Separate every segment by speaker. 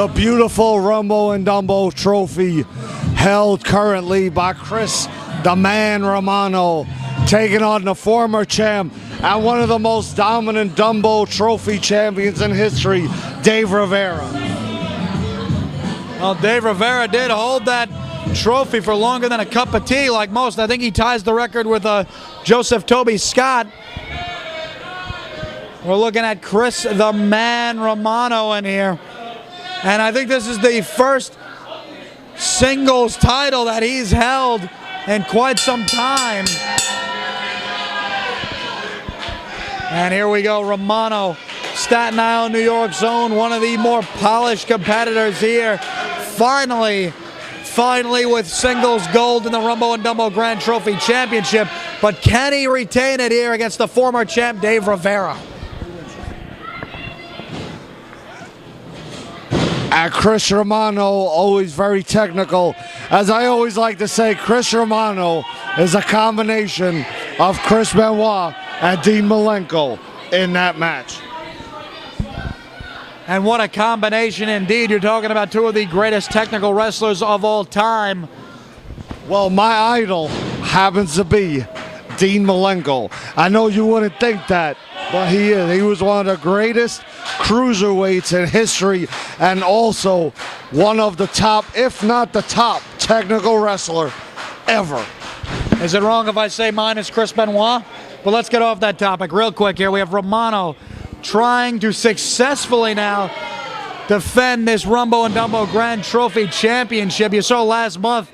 Speaker 1: The beautiful Rumble and Dumbo trophy held currently by Chris the Man Romano, taking on the former champ and one of the most dominant Dumbo trophy champions in history, Dave Rivera.
Speaker 2: Well, Dave Rivera did hold that trophy for longer than a cup of tea like most. I think he ties the record with Joseph Toby Scott. We're looking at Chris the Man Romano in here. And I think this is the first singles title that he's held in quite some time. And here we go, Romano, Staten Island, New York's own, one of the more polished competitors here. Finally with singles gold in the Rumble and Dumbo Grand Trophy Championship. But can he retain it here against the former champ, Dave Rivera?
Speaker 1: And Chris Romano, always very technical. As I always like to say, Chris Romano is a combination of Chris Benoit and Dean Malenko in that match.
Speaker 2: And what a combination indeed. You're talking about two of the greatest technical wrestlers of all time.
Speaker 1: Well, my idol happens to be Dean Malenko. I know you wouldn't think that, but he is. He was one of the greatest cruiserweights in history and also one of the top, if not the top, technical wrestler ever.
Speaker 2: Is it wrong if I say mine is Chris Benoit? But let's get off that topic real quick here. We have Romano trying to successfully now defend this Rumble and Dumbo Grand Trophy Championship. You saw last month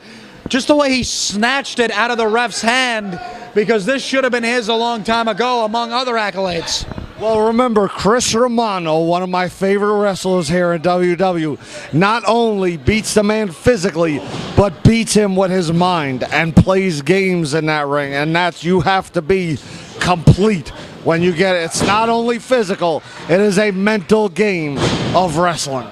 Speaker 2: just the way he snatched it out of the ref's hand, because this should have been his a long time ago, among other accolades.
Speaker 1: Well, remember, Chris Romano, one of my favorite wrestlers here in WW, not only beats the man physically, but beats him with his mind and plays games in that ring. And that's, you have to be complete when you get it. It's not only physical, it is a mental game of wrestling.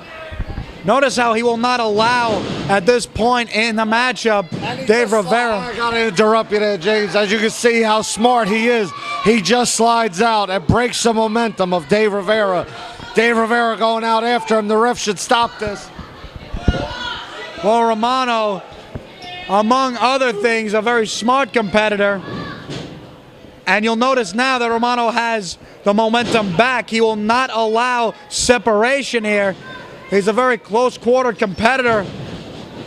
Speaker 2: Notice how he will not allow, at this point in the matchup, Dave Rivera.
Speaker 1: I gotta interrupt you there, James. As you can see how smart he is, he just slides out and breaks the momentum of Dave Rivera. Dave Rivera going out after him. The ref should stop this.
Speaker 2: Well, Romano, among other things, a very smart competitor. And you'll notice now that Romano has the momentum back. He will not allow separation here. He's a very close-quartered competitor.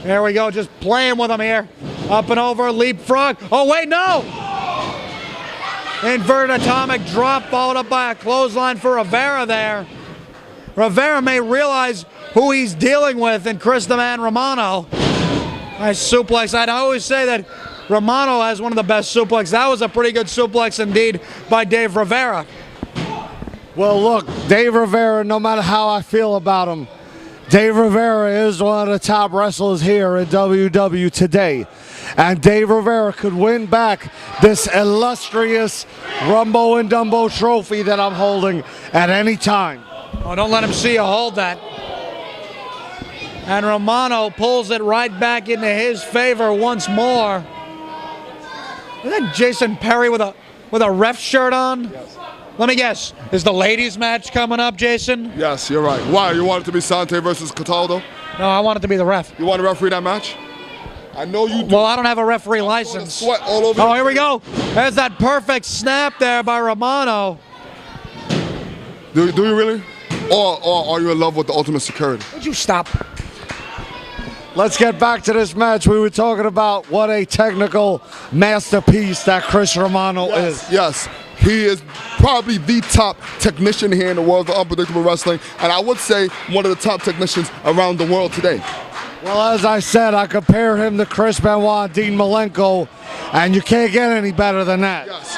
Speaker 2: There we go, just playing with him here. Up and over, leapfrog. Oh, wait, no! Inverted atomic drop, followed up by a clothesline for Rivera there. Rivera may realize who he's dealing with in Chris the Man Romano. Nice suplex. I'd always say that Romano has one of the best suplexes. That was a pretty good suplex indeed by Dave Rivera.
Speaker 1: Well, look, Dave Rivera, no matter how I feel about him, Dave Rivera is one of the top wrestlers here in WW today. And Dave Rivera could win back this illustrious Rumble and Dumbo trophy that I'm holding at any time.
Speaker 2: Oh, don't let him see you hold that. And Romano pulls it right back into his favor once more. Is that Jason Perry with a ref shirt on?
Speaker 3: Yes.
Speaker 2: Let me guess, is the ladies match coming up, Jason?
Speaker 3: Yes, you're right. Why? You want it to be Sante versus Cataldo?
Speaker 2: No, I want it to be the ref.
Speaker 3: You want to referee that match? I know you do.
Speaker 2: Well, I don't have a referee license.
Speaker 3: Sweat all over.
Speaker 2: Oh, here we go. There's that perfect snap there by Romano.
Speaker 3: Do you really? Or are you in love with the Ultimate Security?
Speaker 2: Would you stop?
Speaker 1: Let's get back to this match. We were talking about what a technical masterpiece that Chris Romano is.
Speaker 3: Yes. He is probably the top technician here in the world of unpredictable wrestling, and I would say one of the top technicians around the world today.
Speaker 1: Well, as I said, I compare him to Chris Benoit and Dean Malenko, and you can't get any better than that.
Speaker 3: Yes.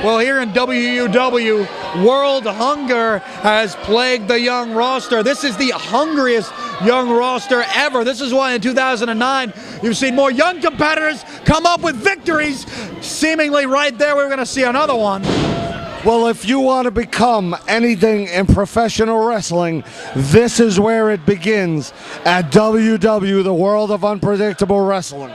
Speaker 2: Well, here in WUW, world hunger has plagued the young roster. This is the hungriest young roster ever. This is why in 2009 you've seen more young competitors come up with victories. Seemingly right there we're going to see another one.
Speaker 1: Well, if you want to become anything in professional wrestling, this is where it begins at WW, the world of unpredictable wrestling.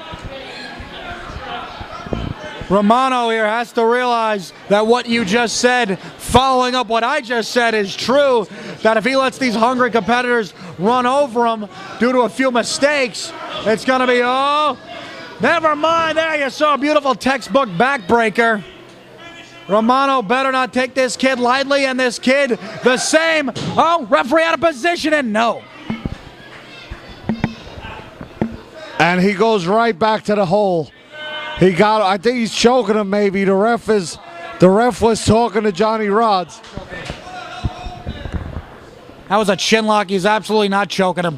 Speaker 2: Romano here has to realize that what you just said, following up what I just said, is true. That if he lets these hungry competitors run over him due to a few mistakes, it's going to be, oh, never mind. There you saw a beautiful textbook backbreaker. Romano better not take this kid lightly, and this kid the same. Oh, referee out of position, and no.
Speaker 1: And he goes right back to the hole. He got, I think he's choking him maybe. The ref was talking to Johnny Rods.
Speaker 2: That was a chin lock. He's absolutely not choking him.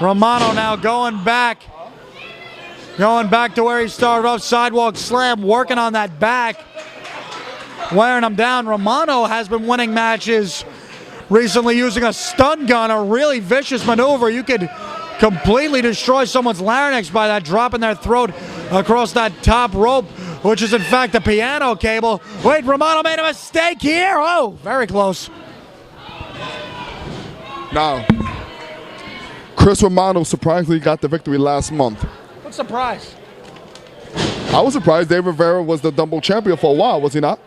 Speaker 2: Romano now going back to where he started off. Sidewalk slam, working on that back, wearing him down. Romano has been winning matches recently using a stun gun, a really vicious maneuver. You could completely destroy someone's larynx by that, dropping their throat across that top rope, which is in fact a piano cable. Wait, Romano made a mistake here. Oh, very close.
Speaker 3: Now, Chris Romano surprisingly got the victory last month.
Speaker 2: What surprise?
Speaker 3: I was surprised Dave Rivera was the double champion for a while, was he not?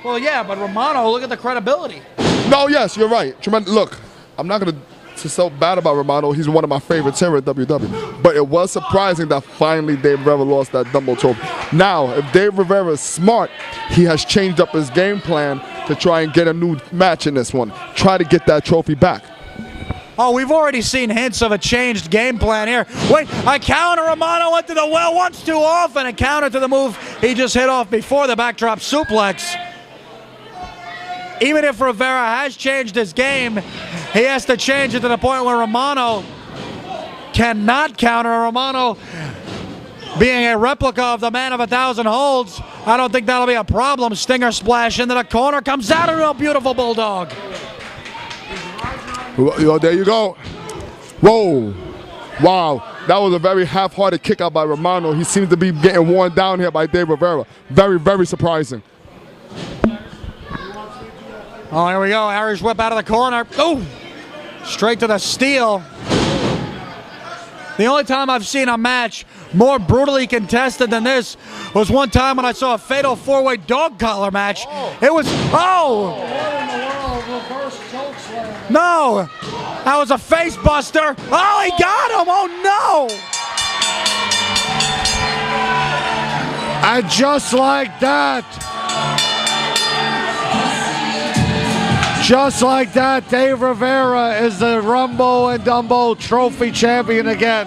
Speaker 2: Well, yeah, but Romano, look at the credibility.
Speaker 3: No, yes, you're right. Tremendous. Look, I'm not going to so bad about Romano. He's one of my favorites here at WW. But it was surprising that finally Dave Rivera lost that double trophy. Now, if Dave Rivera is smart, he has changed up his game plan to try and get a new match in this one. Try to get that trophy back.
Speaker 2: Oh, we've already seen hints of a changed game plan here. Wait, a counter. Romano went to the well once too often. A counter to the move he just hit off before, the backdrop suplex. Even if Rivera has changed his game, he has to change it to the point where Romano cannot counter. Romano, being a replica of the man of 1,000 holds, I don't think that'll be a problem. Stinger splash into the corner, comes out of a beautiful bulldog.
Speaker 3: Well, there you go. Whoa. Wow. That was a very half-hearted kick out by Romano. He seems to be getting worn down here by Dave Rivera. Very, very surprising.
Speaker 2: Oh, here we go. Irish whip out of the corner. Oh, straight to the steel. The only time I've seen a match more brutally contested than this was one time when I saw a fatal four-way dog collar match. It was, no, that was a face buster. Oh, he got him. Oh, no.
Speaker 1: And just like that, Dave Rivera is the Rumble and Dumbo Trophy champion again.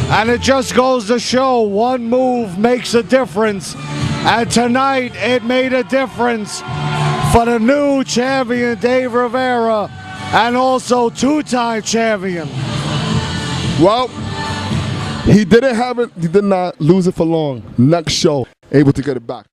Speaker 1: And it just goes to show one move makes a difference. And tonight it made a difference for the new champion, Dave Rivera, and also two-time champion.
Speaker 3: Well, he did not lose it for long. Next show, able to get it back.